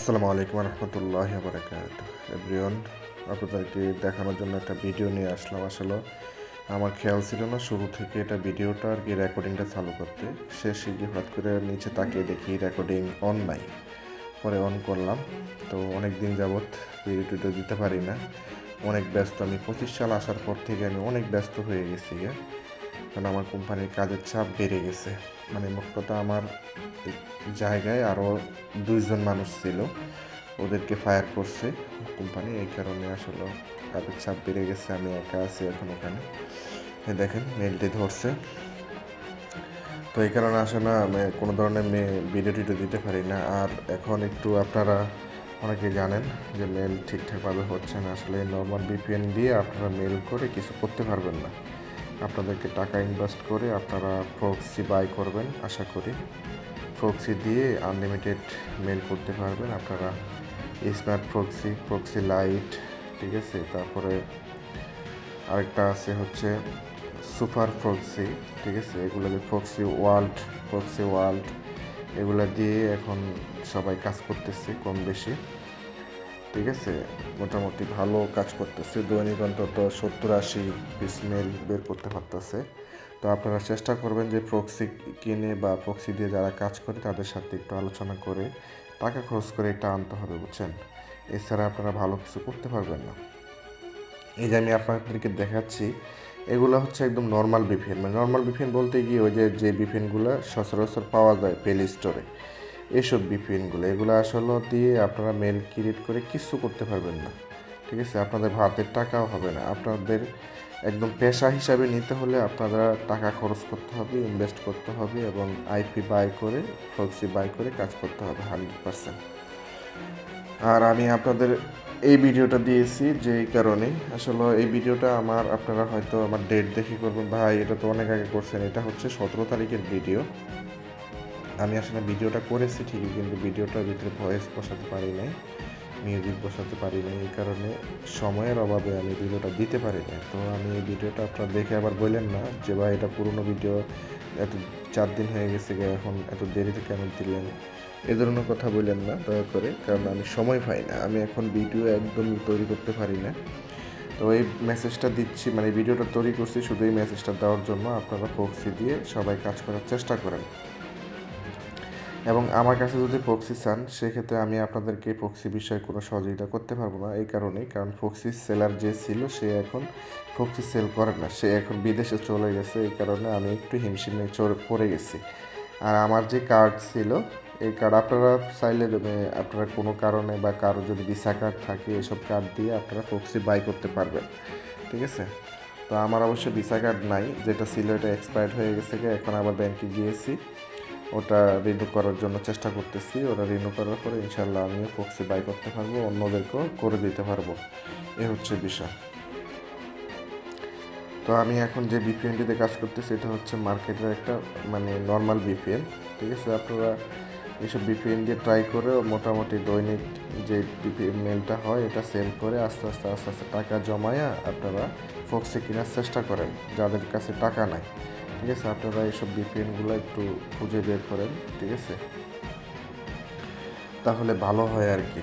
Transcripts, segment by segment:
আসসালামু আলাইকুম রহমতুল্লাহি ওয়া বারাকাতুহু এভরিওয়ান। আপনাদেরকে দেখানোর জন্য একটা ভিডিও নিয়ে আসলাম। আসলে আমার খেয়াল ছিল না শুরু থেকে এটা ভিডিওটা আর কি রেকর্ডিংটা চালু করতে। শেষে গিয়ে হঠাৎ করে নিচে তাকিয়ে দেখি রেকর্ডিং অন নাই। পরে অন করলাম, তো অনেক দিন যাবৎ ভিডিও দিতে পারি না, অনেক ব্যস্ত। আমি 25 সাল আসার পর থেকে আমি অনেক ব্যস্ত হয়ে গেছি, কারণ আমার কোম্পানির কাজের চাপ বেড়ে গেছে। মানে মোট কথা আমার জায়গায় আরও 2জন মানুষ ছিল, ওদেরকে ফায়ার করছে কোম্পানি। এই কারণে আসলে কাজের চাপ বেড়ে গেছে, আমি একা আছি এখন ওখানে। দেখেন মেলটি ধরছে, তো এই কারণে আসলে আমি কোনো ধরনের ভিডিও দিতে পারি না। আর এখন একটু আপনারা অনেকে জানেন যে মেল ঠিকঠাকভাবে হচ্ছে না। আসলে নর্মাল ভিপিএন দিয়ে আপনারা মেল করে কিছু করতে পারবেন না। আপনাদেরকে টাকা ইনভেস্ট করে আপনারা প্রক্সি বাই করবেন। আশা করি প্রক্সি দিয়ে আনলিমিটেড মেল করতে পারবেন আপনারা। স্মার্ট প্রক্সি লাইট, ঠিক আছে। তারপরে আরেকটা আছে হচ্ছে সুপার প্রক্সি, ঠিক আছে। এগুলো দিয়ে প্রক্সি ওয়ার্ল্ড এগুলো দিয়ে এখন সবাই কাজ করতেছে কম বেশি, ঠিক আছে। মোটামুটি ভালো কাজ করতেছে, দৈনিক অন্তত 70-80 পিস মেল বের করতে পারতেছে। তো আপনারা চেষ্টা করবেন যে প্রক্সি কিনে বা প্রক্সি দিয়ে যারা কাজ করে তাদের সাথে একটু আলোচনা করে টাকা খরচ করে এটা আনতে হবে, বুঝছেন। এছাড়া আপনারা ভালো কিছু করতে পারবেন না। এই যে আমি আপনাদেরকে দেখাচ্ছি, এগুলো হচ্ছে একদম নর্মাল ভিপিএন। মানে নর্মাল ভিপিএন বলতে গিয়ে ওই যে ভিপিএনগুলো সচরাচর পাওয়া যায় প্লে স্টোরে, এইসব ভিপিএনগুলো, এগুলো আসলে দিয়ে আপনারা মেল ক্রিয়েট করে কিছু করতে পারবেন না, ঠিক আছে। আপনাদের হাতের টাকাও হবে না। আপনাদের একদম পেশা হিসাবে নিতে হলে আপনারা টাকা খরচ করতে হবে, ইনভেস্ট করতে হবে এবং আইপি বাই করে প্রক্সি বাই করে কাজ করতে হবে 100%। আর আমি আপনাদের এই ভিডিওটা দিয়েছি যে এই কারণেই। আসলে এই ভিডিওটা আপনারা হয়তো আমার ডেট দেখে করবেন, ভাই এটা তো অনেক আগে করছেন। এটা হচ্ছে 17 তারিখের ভিডিও। আমি আসলে ভিডিওটা করেছি ঠিকই, কিন্তু ভিডিওটার ভিতরে ভয়েস বসাতে পারি নাই, মিউজিক বসাতে পারি নাই। এই কারণে সময়ের অভাবে আমি ভিডিওটা দিতে পারি না। তো আমি এই ভিডিওটা আপনারা দেখে আবার বললেন না যে ভাই এটা পুরনো ভিডিও, এত 4 দিন হয়ে গেছে, এখন এত দেরিতে কেন দিলেন, এ ধরনের কথা বললেন না দয়া করে, কারণ আমি সময় পাই না। আমি এখন ভিডিও একদমই তৈরি করতে পারি না। তো এই মেসেজটা দিচ্ছি, মানে ভিডিওটা তৈরি করছি শুধু এই মেসেজটা দেওয়ার জন্য। আপনারা প্রক্সি দিয়ে সবাই কাজ করার চেষ্টা করেন এবং আমার কাছে যদি প্রক্সি চান, সেক্ষেত্রে আমি আপনাদেরকে প্রক্সি বিষয়ে কোনো সহযোগিতা করতে পারবো না। এই কারণেই, কারণ প্রক্সি সেলার যে ছিল সে এখন প্রক্সি সেল করে না, সে এখন বিদেশে চলে গেছে। এই কারণে আমি একটু হিমশিমে পড়ে গেছি। আর আমার যে কার্ড ছিল, এই কার্ড আপনারা চাইলে আপনারা কোনো কারণে বা কারো যদি ভিসা কার্ড থাকে, এসব কার্ড দিয়ে আপনারা প্রক্সি বাই করতে পারবেন, ঠিক আছে। তো আমার অবশ্য ভিসা কার্ড নাই, যেটা ছিল এটা এক্সপায়ার্ড হয়ে গেছে। এখন আবার ব্যাংকে গিয়েছি, ওটা রিনিউ করার জন্য চেষ্টা করতেছি। ওটা রিনিউ করার পরে ইনশাল্লাহ আমিও প্রক্সি বাই করতে পারবো, অন্যদেরকেও করে দিতে পারবো। এ হচ্ছে বিষয়। তো আমি এখন যে ভিপিএনটিতে কাজ করতেছি এটা হচ্ছে মার্কেটের একটা মানে নর্মাল ভিপিএন, ঠিক আছে। আপনারা এইসব ভিপিএন দিয়ে ট্রাই করে মোটামুটি দৈনিক যে ভিপিএন মেলটা হয় এটা সেল করে আস্তে আস্তে টাকা জমায়া আপনারা প্রক্সি কেনার চেষ্টা করেন যাদের কাছে টাকা নাই, ঠিক আছে। আপনারা এইসব ভিপিএনগুলো একটু খুঁজে বের করেন, ঠিক আছে, তাহলে ভালো হয় আর কি,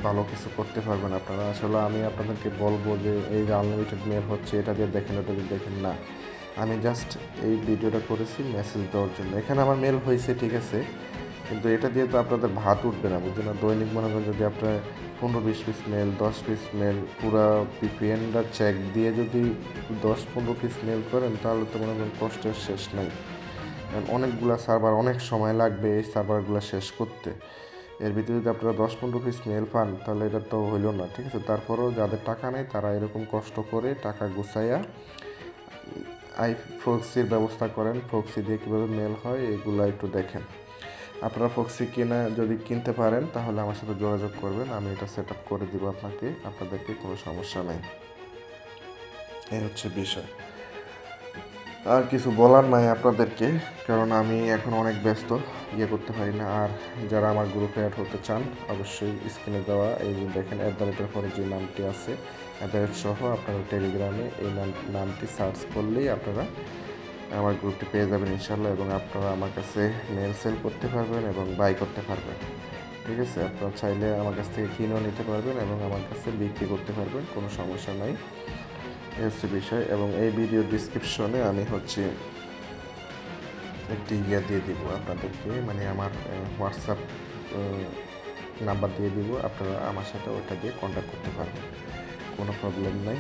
ভালো কিছু করতে পারবেন আপনারা। আসলে আমি আপনাদেরকে বলবো যে এই যে আনলিমিটেড মেল হচ্ছে এটা দিয়ে দেখেন ওটা দিয়ে দেখেন না। আমি জাস্ট এই ভিডিওটা করেছি মেসেজ দেওয়ার জন্য। এখানে আমার মেল হয়েছে, ঠিক আছে, কিন্তু এটা দিয়ে তো আপনাদের ভাত উঠবে না, বুঝছেন না। দৈনিক মনে করেন যদি আপনার 15-20 পিস মেল, 10 পিস মেল, পুরো ভিপিএনটা চেক দিয়ে যদি 10-15 পিস মেল করেন, তাহলে তো মনে করেন কষ্টের শেষ নাই। কারণ অনেকগুলো সার্ভার, অনেক সময় লাগবে এই সার্ভারগুলো শেষ করতে। এর ভিতরে যদি আপনারা 10-15 পিস মেল পান তাহলে এটা তো হইল না, ঠিক আছে। তারপরেও যাদের টাকা নেই তারা এরকম কষ্ট করে টাকা গুছাইয়া প্রক্সির ব্যবস্থা করেন। প্রক্সি দিয়ে কীভাবে মেল হয় এগুলো একটু দেখেন। আপনারা প্রক্সি যদি কিনতে পারেন তাহলে আমার সাথে যোগাযোগ করবেন, আমি এটা সেট আপ করে দিব আপনাদেরকে, কোনো সমস্যা নেই। এই হচ্ছে বিষয়। আর কিছু বলার নাই আপনাদেরকে, কারণ আমি এখন অনেক ব্যস্ত, করতে পারি না। আর যারা আমার গ্রুপে অ্যাড হতে চান অবশ্যই স্ক্রিনে দেওয়া এই দেখেন @এর পরে যে নামটি আছে সহ আপনারা টেলিগ্রামে এই নামটি সার্চ করলেই আপনারা আমার গ্রুপটি পেয়ে যাবেন ইনশাল্লাহ। এবং আপনারা আমার কাছে মেল সেল করতে পারবেন এবং বাই করতে পারবেন। ঠিক আছে, আপনারা চাইলে আমার কাছ থেকে কিনেও নিতে পারবেন এবং আমার কাছে বিক্রি করতে পারবেন, কোনো সমস্যা নাই। এই হচ্ছে বিষয়। এবং এই ভিডিও ডিসক্রিপশনে আমি হচ্ছে একটি দিয়ে দিব আপনাদেরকে, মানে আমার হোয়াটসঅ্যাপ নাম্বার দিয়ে দিব, আপনারা আমার সাথে ওটা দিয়ে কন্ট্যাক্ট করতে পারবেন, কোনো প্রবলেম নাই।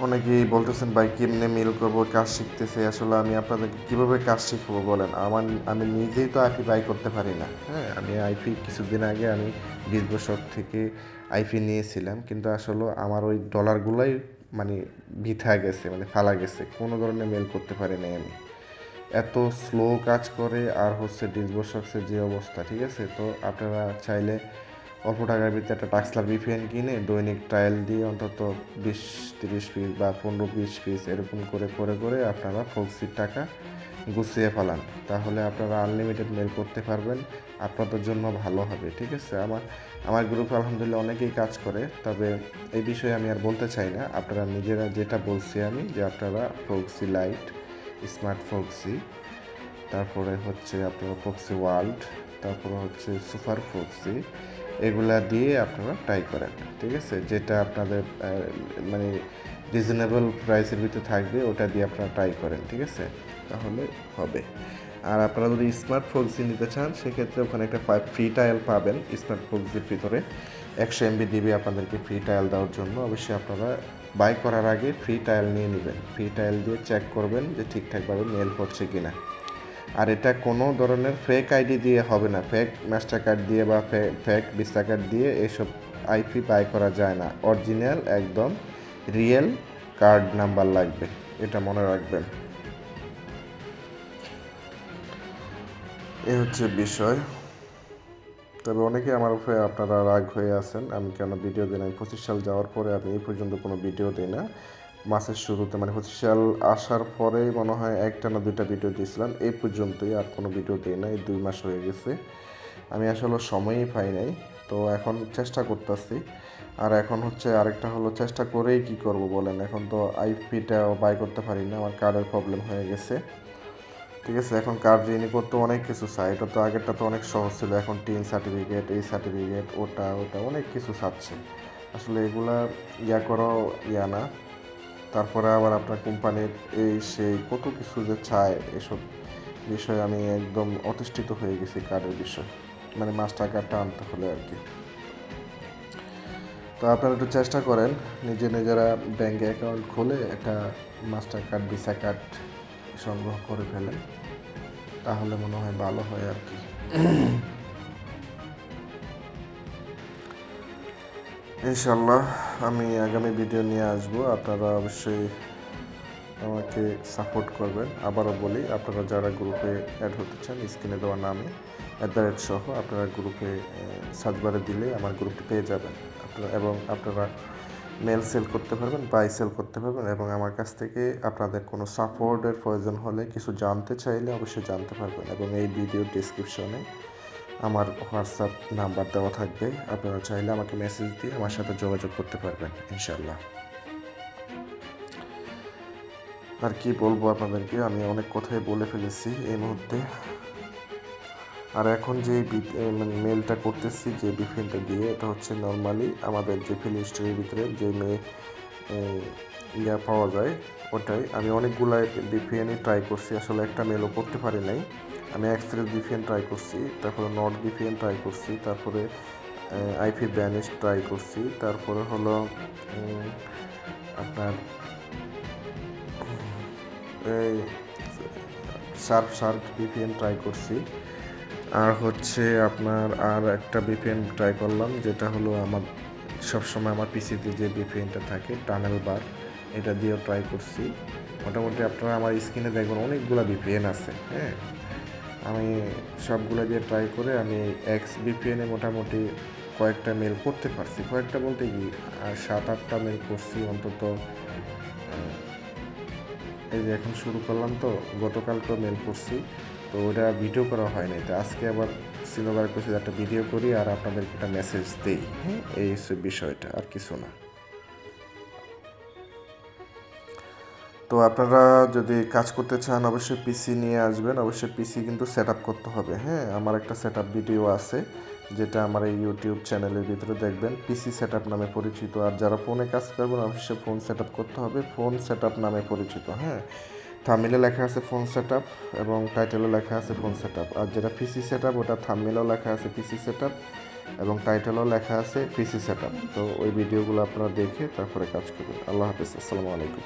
অনেকেই বলতেছেন ভাই কেমনে মেল করবো, কাজ শিখতেছে, আসলে আমি আপনাদেরকে কীভাবে কাজ শিখবো বলেন? আমি নিজেই তো আইপি বাই করতে পারি না। হ্যাঁ, আমি আইপি কিছুদিন আগে আমি ডিসবশপ থেকে আইপি নিয়েছিলাম, কিন্তু আসলে আমার ওই ডলারগুলোই মানে বৃথা গেছে, মানে ফালা গেছে, কোনো ধরনের মেল করতে পারি নাই আমি। এত স্লো কাজ করে, আর হচ্ছে ডিসবক্সের যে অবস্থা, ঠিক আছে। তো আপনারা চাইলে অল্প টাকার ভিতরে একটা টাক্সলার ভিপিএন কিনে দৈনিক ট্রায়াল দিয়ে অন্তত 20-30 পিস বা 15-20 পিস এরকম করে করে করে আপনারা ফক্সির টাকা গুছিয়ে ফেলান, তাহলে আপনারা আনলিমিটেড মেল করতে পারবেন, আপনাদের জন্য ভালো হবে, ঠিক আছে। আমার গ্রুপে আলহামদুলিল্লাহ অনেকেই কাজ করে, তবে এই বিষয়ে আমি আর বলতে চাই না। আপনারা নিজেরা যেটা বলছি আমি, যে আপনারা ফক্সি লাইট, স্মার্ট ফক্সি, তারপরে হচ্ছে আপনারা ফক্সি ওয়ার্ল্ড, তারপরে হচ্ছে সুপার ফক্সি, এগুলা দিয়ে আপনারা ট্রাই করেন, ঠিক আছে। যেটা আপনাদের মানে রিজনেবল প্রাইসের ভিতরে থাকবে ওটা দিয়ে আপনারা ট্রাই করেন, ঠিক আছে, তাহলে হবে। আর আপনারা যদি স্মার্ট ফক্সি নিতে চান সেক্ষেত্রে ওখানে একটা ফ্রি ট্রায়াল পাবেন। স্মার্ট ফক্সির ভিতরে 100 MB দিবে আপনাদেরকে ফ্রি ট্রায়াল দেওয়ার জন্য। অবশ্যই আপনারা বাই করার আগে ফ্রি ট্রায়াল নিয়ে নেবেন, ফ্রি ট্রায়াল দিয়ে চেক করবেন যে ঠিকঠাকভাবে মেল করছে কিনা। আর এটা কোনো ধরনের ফেক আইডি দিয়ে হবে না, ফেক মাস্টার কার্ড দিয়ে বা ফেক ভিসা কার্ড দিয়ে এসব আইপি বাই করা যায় না। অরিজিনাল একদম রিয়েল কার্ড নাম্বার লাগবে, এটা মনে রাখবেন। এই হচ্ছে বিষয়। তবে অনেকে আমার উপরে আপনারা রাগ হয়ে আছেন, আমি কেন ভিডিও দিই না। 25 সাল যাওয়ার পরে আমি এই পর্যন্ত কোনো ভিডিও দিই না। মাসের শুরুতে মানে 25 সাল আসার পরেই মনে হয় একটা না দুইটা ভিডিও দিয়েছিলাম, এই পর্যন্তই, আর কোনো ভিডিও দিই না। এই 2 মাস হয়ে গেছে, আমি আসলে সময়ই পাই নাই। তো এখন চেষ্টা করতেছি। আর এখন হচ্ছে আরেকটা হলো, চেষ্টা করেই কি করব বলেন, এখন তো আইপিটাও বাই করতে পারি না, আমার কার্ডের প্রবলেম হয়ে গেছে, ঠিক আছে। এখন কার্ড রিনিউ করতে অনেক কিছু চাই, এটা তো আগেরটা তো অনেক সহজ ছিল, এখন টিন সার্টিফিকেট, এই সার্টিফিকেট, ওটা ওটা অনেক কিছু চাচ্ছে। আসলে এগুলা করাও না। তারপরে আবার আপনার কোম্পানির এই সেই কত কিছু যে চায়, এসব বিষয়ে আমি একদম অতিষ্ঠিত হয়ে গেছি কার্ডের বিষয়, মানে মাস্টার কার্ডটা আনতে হলে আর কি। তো আপনারা একটু চেষ্টা করেন, নিজেরা ব্যাঙ্কে অ্যাকাউন্ট খুলে একটা মাস্টার কার্ড, ভিসা কার্ড সংগ্রহ করে ফেলেন, তাহলে মনে হয় ভালো হয় আর কি। ইনশাল্লাহ আমি আগামী ভিডিও নিয়ে আসবো, আপনারা অবশ্যই আমাকে সাপোর্ট করবেন। আবারও বলি, আপনারা যারা গ্রুপে অ্যাড হতে চান স্ক্রিনে দেওয়া নামে সহ আপনারা গ্রুপে সার্চ বারে দিলে আমার গ্রুপটি পেয়ে যাবেন। আপনারা মেল সেল করতে পারবেন, বাই সেল করতে পারবেন, এবং আমার কাছ থেকে আপনাদের কোনো সাপোর্টের প্রয়োজন হলে, কিছু জানতে চাইলে অবশ্যই জানতে পারবেন। এবং এই ভিডিও ডিসক্রিপশনে আমার হোয়াটসঅ্যাপ নাম্বার দেওয়া থাকবে, আপনারা চাইলে আমাকে মেসেজ দিয়ে আমার সাথে যোগাযোগ করতে পারবেন ইনশাল্লাহ। আর কি বলবো আপনাদেরকে, আমি অনেক কথাই বলে ফেলেছি এই মুহূর্তে। আর এখন যে মানে মেলটা করতেছি, যে বিপিএনটা দিয়ে, এটা হচ্ছে নর্মালি আমাদের যে প্লে স্টোরের ভিতরে যে পাওয়া যায় ওটাই। আমি অনেকগুলো বিপিএনই ট্রাই করছি, আসলে একটা মেলও করতে পারি নাই। আমি এক্সপ্রেস বিপিএন ট্রাই করছি, তারপরে নর্থ বিপিএন ট্রাই করছি, তারপরে আইপি ব্যানিশ ট্রাই করছি, তারপরে হলো আপনার এই শার্ক ভিপিএন ট্রাই করছি। আর হচ্ছে আপনার আর একটা ভিপিএন ট্রাই করলাম, যেটা হলো আমার সবসময় আমার পিসিতে যে ভিপিএনটা থাকে, টানেল বার, এটা দিয়েও ট্রাই করছি। মোটামুটি আপনারা আমার স্ক্রিনে দেখবেন অনেকগুলো ভিপিএন আছে। হ্যাঁ, আমি সবগুলো দিয়ে ট্রাই করে আমি এক্স ভিপিএনে মোটামুটি কয়েকটা মেল করতে পারছি, কয়েকটা বলতে কি 7-8টা মেল করছি অন্তত। এই যে এখন শুরু করলাম, তো গতকালকেও মেল করছি, তো ওটা ভিডিও করা হয় নাই, তো আজকে আবার সিনোবার করছি একটা ভিডিও করি আর আপনাদেরকে একটা মেসেজ দিই। হ্যাঁ, এই বিষয়টা, আর কিছু না। তো আপনারা যদি কাজ করতে চান অবশ্যই পিসি নিয়ে আসবেন, অবশ্যই পিসি কিন্তু সেট আপ করতে হবে। হ্যাঁ, আমার একটা সেট আপ ভিডিও আছে যেটা আমার এই ইউটিউব চ্যানেলের ভিতরে দেখবেন, পিসি সেট আপ নামে পরিচিত। আর যারা ফোনে কাজ করবেন অবশ্যই ফোন সেট আপ করতে হবে, ফোন সেট আপ নামে পরিচিত। হ্যাঁ, থাম্বনেলে লেখা আছে ফোন সেট আপ এবং টাইটেলও লেখা আছে ফোন সেট আপ। আর যেটা পিসি সেট আপ ওটা থাম্বনেলেও লেখা আছে পিসি সেট আপ এবং টাইটেলও লেখা আছে পিসি সেট আপ। তো ওই ভিডিওগুলো আপনারা দেখে তারপরে কাজ করবেন। আল্লাহ হাফেজ, আসসালামু আলাইকুম।